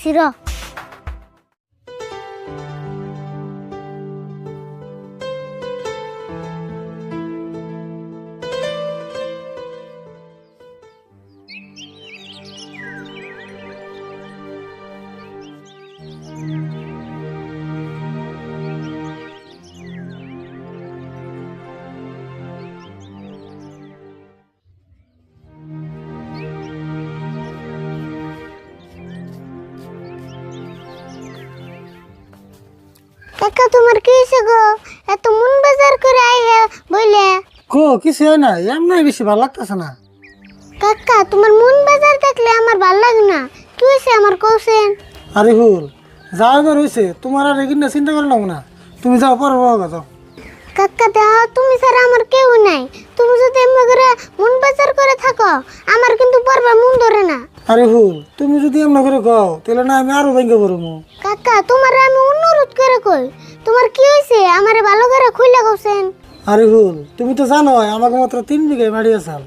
আইতাছি র। কাকা তোমার কি হয়েছে গো? এত মন বাজার করে আইয়া বইলে। কিছু হয় না, এমনি বেশি ভালো লাগতেছে না। কাকা তোমার মন বাজার দেখলে আমার ভাল লাগে না। কি হয়েছে আমার কৌছেন? আরে ভুল যা এবার হয়েছে, তোমার আর এখানে চিন্তা করে নাও না। তুমি যাও পর যাও। কাকা দেহ তুমি ছাড়া আমার কেউ নাই। তুমি যদি এমনি করে মন বাজার করে থাকো আমার কিন্তু পরবার মন ধরে না। আরে ভুল তুমি যদি এমন করে কও তাহলে না আমি আরো ভেঙে পড়বো। কাকা তোমার আমি অনুরোধ করে কই, তোমার কি হয়েছে আমারে ভালো করে খুইলা কৌছেন। আরে ভুল তুমি তো জানো আমাকে মাত্র 3 বিঘা মাটি আসাল।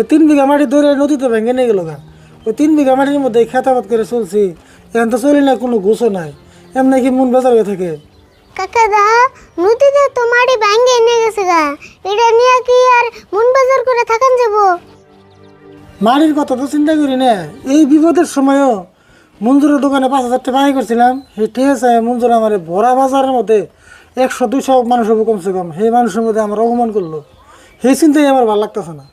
এই 3 বিঘা মাটি ধরে নদীতে ভেঙে নিয়ে গেল গা। ওই 3 বিঘা মাটির মধ্যে খেতাবাদ করে চলছি, এখন তো চলি না, কোনো ঘুষও নাই। এমনি কি মন বেজার হয়ে থাকে। কাকা দা নদীতে তো মাটি ভাঙ্গে নিয়ে গেছে গা, এটা নিয়ে কি আর মন বাজার করে থাকান যাবো? মাটির কথা তো চিন্তা করি না। এই বিপদের সময়ও মঞ্জুরের দোকানে 5,000 টাকা বাকি করছিলাম। সেই ঠিক আছে, মঞ্জুর আমার ভরা বাজারের মধ্যে 100-200 মানুষ হবো কমসে কম, সেই মানুষের মধ্যে আমার অপমান করলো। সেই চিন্তাই আমার ভালো লাগতেছে না।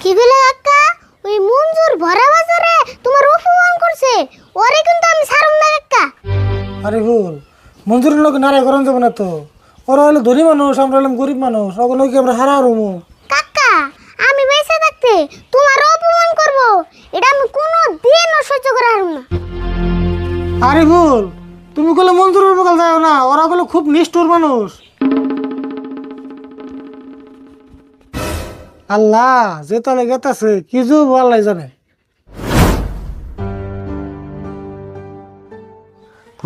কি বলে কাকা? ওই মঞ্জুর ভরা বাজারে তোমার অপমান করছে? ওরে কিন্তু আমি ছাড়ুম না কাকা। আরে ভুল মঞ্জুরের লোক নারায় করেন যাবো না তো। ওরা হলো ধনী মানুষ, আমরা হলাম গরিব মানুষ, ওগুলো কি আমরা হারা রুমু? কাকা আমি বেঁচে থাকতে তোমার অপমান করব, এটা আমি কোনো দিনও সহ্য করা হারুম না। আরে ভুল তুমি বলে মঞ্জুরের বকাল যাও না, ওরা বলে খুব নিষ্ঠুর মানুষ। আল্লাহ যে তালে গেতাছে কি যে আল্লাহ জানে।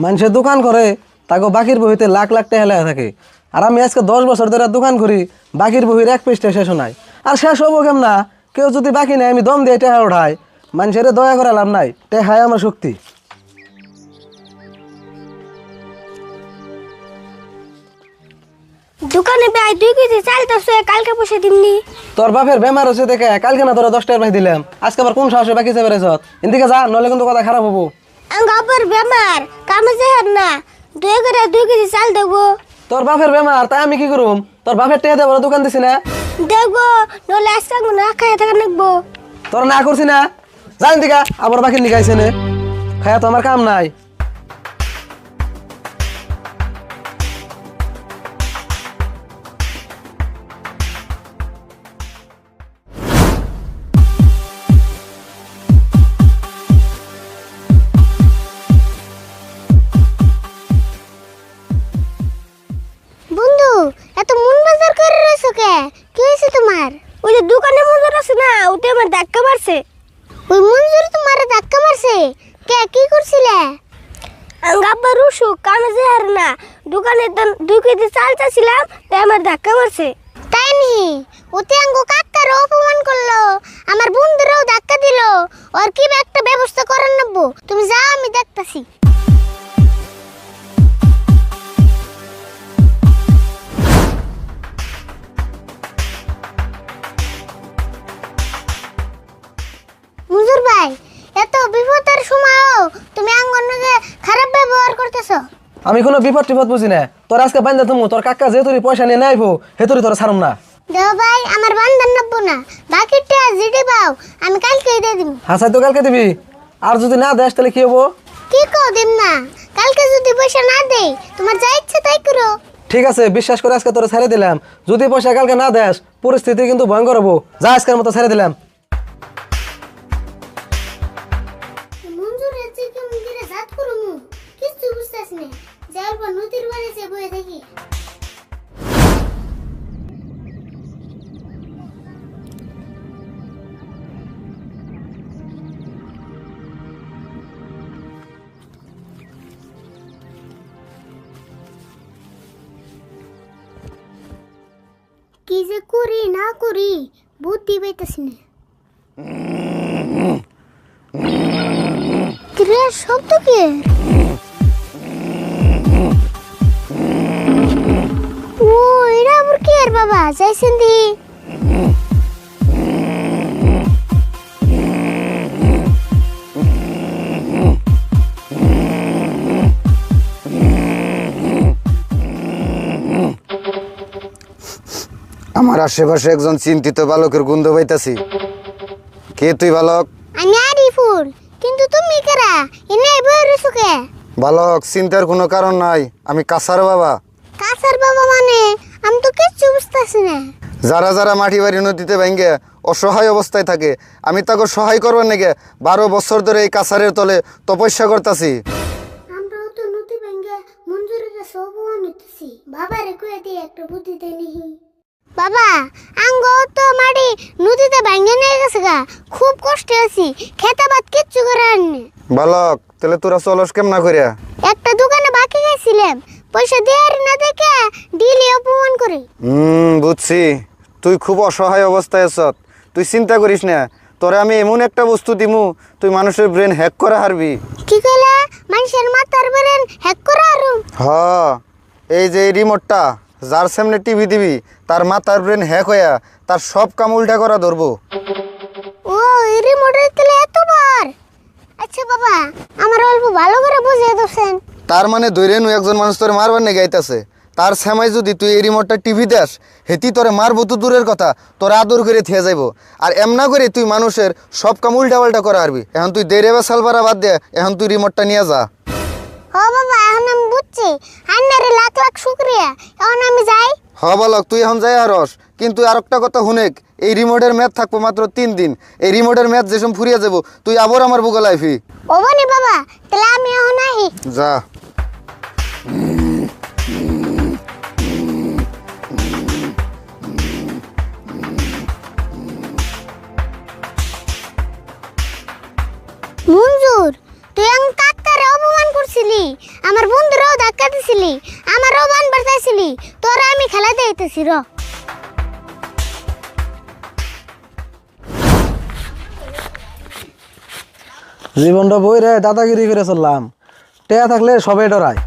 মানুষের দোকান করে তাকে বাকির বহিতে লাখ লাখ টাকা লেখা থাকে, আর আমি আজকে 10 বছর ধরে দোকান করি, বাকির বহির এক পৃষ্ঠা শেষ নাই। আর শেষ হবো কেমন না? কেউ যদি বাকি নেই আমি দম দিয়ে টেহা ওঠাই। মানুষের দয়া করে লাভ নাই, টেহাই আমার শক্তি। দোকানে প্রায় 2 কেজি চাল তো কালকে পয়সা দিমনি। তোর বাপের বেমার হচ্ছে দেখে কালকে না তোরা 10 টাকা পাই দিলাম, আজকে আবার কোন সাহসে বাকি চেপে রেছ? এদিকে যা, নইলে কিন্তু কথা খারাপ হবো। আঙ্গাপর বেমার কামে যাহার না, 2 কেজি চাল দেবো। তোর বাপের বেমার তাই আমি কি করুম? তোর বাপের টেহা দেবো দোকান দিছি না? দেবো নলে আজকে না খাই থাকা নেবো। তোর না করছি না, জানি দিকা আবার বাকি লিখাইছে নে, খায়া তো আমার কাম নাই। বন্ধু এত মন বাজার করে রয়েছো কে? কি হয়েছে তোমার? ওই যে দোকানে মঞ্জুর আছে না, ওতে আমার ধাক্কা মারছে। ওই মঞ্জুর তোমার ধাক্কা মারছে? কে কি করছিলে? আঙ্গাব্বা রুসু কামে যাহার না, দোকানে 2 কেজি চাল চাইছিলাম তাই আমার ধাক্কা মারছে। তাই নি? ওতে আঙ্গো কাকার অপমান করলো, আমার বন্ধুরাও ধাক্কা দিল। ওর কি একটা ব্যবস্থা করার নেবো, তুমি যাও আমি দেখতাছি। মঞ্জুর ভাই এত বিপদের সময়ও তুমি আঙ্গনকে খারাপ ব্যবহার করতেছো। আমি কোনো বিপদ টিপদ বুঝি না। তোর আজকে বান্ধা তুমি তোর কাকা যে তোর পয়সা নিয়ে নাইবো হে তোর তোর ছাড়ুম না। দেও ভাই আমার বান্ধার নেবো না, বাকিটা জিডি পাও আমি কালকে দিয়ে দিব। হাসাই তো কালকে দিবি, আর যদি না দেস তাহলে কি হবো? কি কও দিম না? কালকে যদি পয়সা না দেই তোমার যা ইচ্ছে তাই করো। ঠিক আছে, বিশ্বাস করে আজকে তোর ছেড়ে দিলাম। যদি পয়সা কালকে না দেস পরিস্থিতি কিন্তু ভয়ঙ্কর হবো। যা আজকের মতো ছেড়ে দিলাম। মঞ্জুর হচ্ছে কি মন্দিরে জাত করো মু কিছু বুঝতাছ না, যার পর নদীর বাড়ি যে বয়ে থাকি। কি যে করি না করি বুদ্ধি পাইতাছি না। রে শব্দ কি? ও এটা আবার কি আর বাবা যাইছেন দি? আমার আশেপাশে একজন চিন্তিত বালকের গন্ধ পাইতাছি। কে তুই বালক? আমি আরিফুল, কিন্তু তুমি কারা? এনে বই রইছো কে? বালক, চিন্তার কোনো কারণ নাই, আমি কাসার বাবা। কাসার বাবা মানে? আমি তো কিচ্ছু বুঝতেছি না। যারা যারা মাটি বাড়ি নদীতে ভেঙে অসহায় অবস্থায় থাকে, আমি তাকে সহায় করবার নাকি 12 বছর ধরে এই কাসারের তলে তপস্যা করতেছি। আমরাও তো নদী ভেঙে মঞ্জুরের কাছে অপমান হইতেছি। বাবারে কয়ে দিয়ে একটা বুদ্ধি দেনি। বাবা, আঙ্গ তো মাটি নদীতে ভেঙে নিয়ে গেছে গা, খুব কষ্টে আছি, খেতাবাদ কিচ্ছু করে আননি। বালক, তাহলে তোরা চলস কেমনা করিয়া? একটা দোকানে বাকি গেছিলাম, পয়সা দেয়ার না দেখে ডিলি অপমান করি। বুঝছি, তুই খুব অসহায় অবস্থায় আছ। তুই চিন্তা করিস না, তোরে আমি এমন একটা বস্তু দিমু তুই মানুষের ব্রেন হ্যাক করা হারবি। কি কইলা? মানুষের মাথার ব্রেন হ্যাক করা আরো? হ, এই যে এই রিমোটটা যার সামনে টিভি দিবি, তার মাথার ব্রেন হ্যাক হইয়া তার সব কাম উল্টা করা ধরবো। ও এই রিমোটের তেলে এত বার? আচ্ছা বাবা, আমার অল্প ভালো করে বুঝিয়ে দিছেন। তার মানে ধরে নু একজন মানুষ তোরে মারবার নেই গাইতাছে, তার সামাই যদি তুই এই রিমোটটা টিভি দেস, হেতি তোরে মারবো তো দূরের কথা, তোর আদর করে থিয়ে যাইব। আর এমনা করে তুই মানুষের সব কাম উল্টা পাল্টা করা হারবি। এখন তুই দেরে বা সালবারা বাদ দে, এখন তুই রিমোটটা নিয়ে যা। ও বাবা, এখন আমি বুঝছি, আন্নারে লাখ লাখ শুক্রিয়া। এখন আমি যাই। হ বালক, তুই এখন যাই হারস, কিন্তু আর একটা কথা শুনেক, এই রিমোটের ম্যাচ থাকবো মাত্র 3 দিন। এই রিমোটের ম্যাচ যেসব ফুরিয়ে যাব, তুই আবার আমার বুকে লাইফি। ও বনি বাবা, তাহলে আমি এখন আহি। যা। মঞ্জুর, তুই আমার কাকারে অপমান করছিলি, আমার বন্ধুরাও ধাক্কা দিছিলি, আমারও বান বাড়াইছিলি, তোরা আমি খেলা দিতেছি র। জীবনটা বই রে দাদাগিরি করে চললাম, টেয়া থাকলে সবে ডরায়।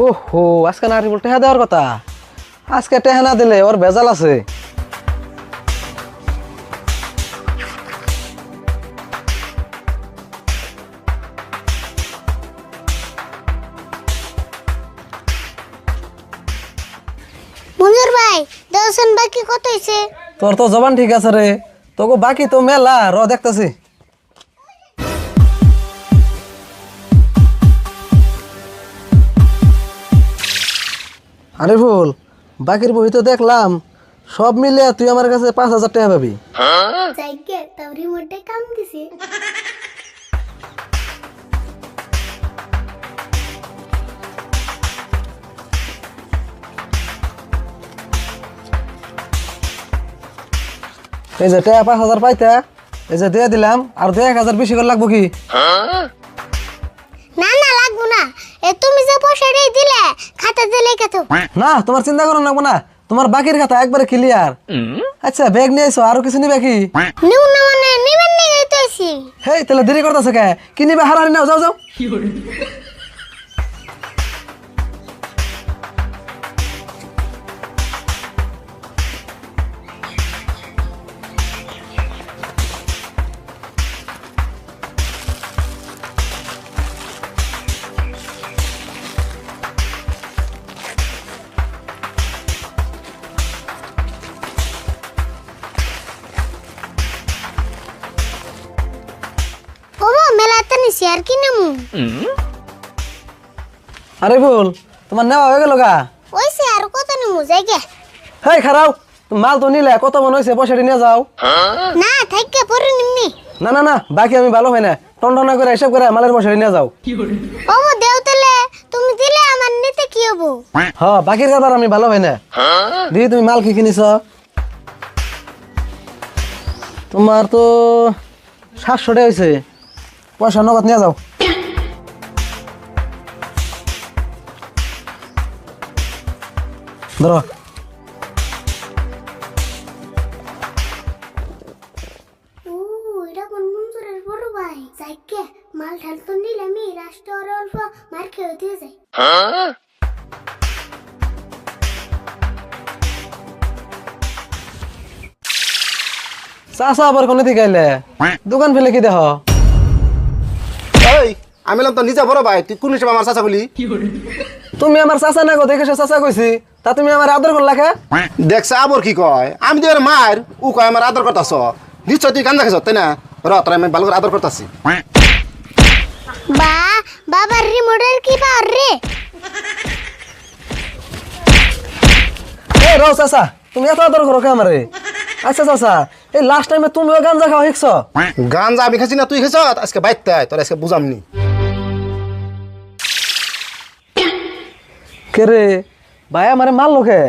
ও হো, আজকে না বল টেহা দেওয়ার কথা, আজকে টেহা না দিলে ওর ভেজাল আছে। মঞ্জুর ভাই, দর্শন বাকি কত হয়েছে? তোর তো জবান ঠিক আছে রে, তোকে বাকি তো মেলা, র দেখতেছি। আরে ফুল, বাকির বই তো দেখলাম, সব মিলে তুই আমার কাছে 5,000 টাকা পাবি। যাইগে তাও রিমোটে কাম দিছে। এই যে টাকা 5,000 পাইতে, এই যে দিয়ে দিলাম, আর 1,000 বেশি করে লাগবো কি? না না, লাগবো না। তুমি যে পয়সাটাই দিলে খাতা দিলে কত? না, তোমার চিন্তা করো লাগবো না, তোমার বাকির কথা একবারে ক্লিয়ার। আচ্ছা, ব্যাগ নিয়ে এসো, আরো কিছু নিবে কি? নিউ না মানে নিবেন নি গাইতেছি। হেই, তাহলে দেরি করতেছে কে? কি নিবে? হারানি নাও, যাও যাও। ওমা মেলাতে নিছি আর কি নেমু? আরে বল, তোমার নেওয়া হয়ে গেল গা? ওইছে আর কত নেমু যাইগে? হেই খারাও, মাল তো নিলে, কত মন হয়েছে, পয়সাটি নিয়ে যাও। না থাইকে পরে নিমনি। না না না, বাকি আমি ভালো হয় না, টনটনা করে হিসাব করে মালের পয়সাটি নিয়ে যাও। ওমা দেও তাহলে, তুমি দিলে আমার নিতে কি হবো? হ, বাকির কারবার আমি ভালো হয় না। দিদি, তুমি মাল কি কিনিস? তোমার তো 700 টাকা হয়েছে, পয়সা নগদ নিয়ে যাও। ধরো। মাল ঢাল তো নিলামই রাষ্ট্র অল্প মার খেয়ে দিয়ে যায়। চাচা আবার কোনে থেকে আইলে দোকান ফেলে কি দেহ এই আমি বললাম তো নিজে বড় ভাই তুই কোন হিসেবে আমার চাচা বলি তুমি আমার চাচা না গো দেখে চাচা কইছি তা তুমি আমার আদর করলা কে দেখছে আবার কি কয় আমি তো এর মার ও কয় আমার আদর করতাছ নিশ্চয় তুই কান দেখাছ তাই না র তোর আমি ভালো করে আদর করতাছি বা বাবার রিমোটের কি পাওয়ার রে? এ রো চাচা তুমি এত আদর করো কে আমারে আচ্ছা চাচা এই লাস্ট টাইমে তুমিও গাঞ্জা খাওয়া শিখছ গাঞ্জা আমি খাইছি না তুই খাইছ আজকে বাইতে তোর আজকে বুঝামনি কে রে ভাই আমারে মারলো কে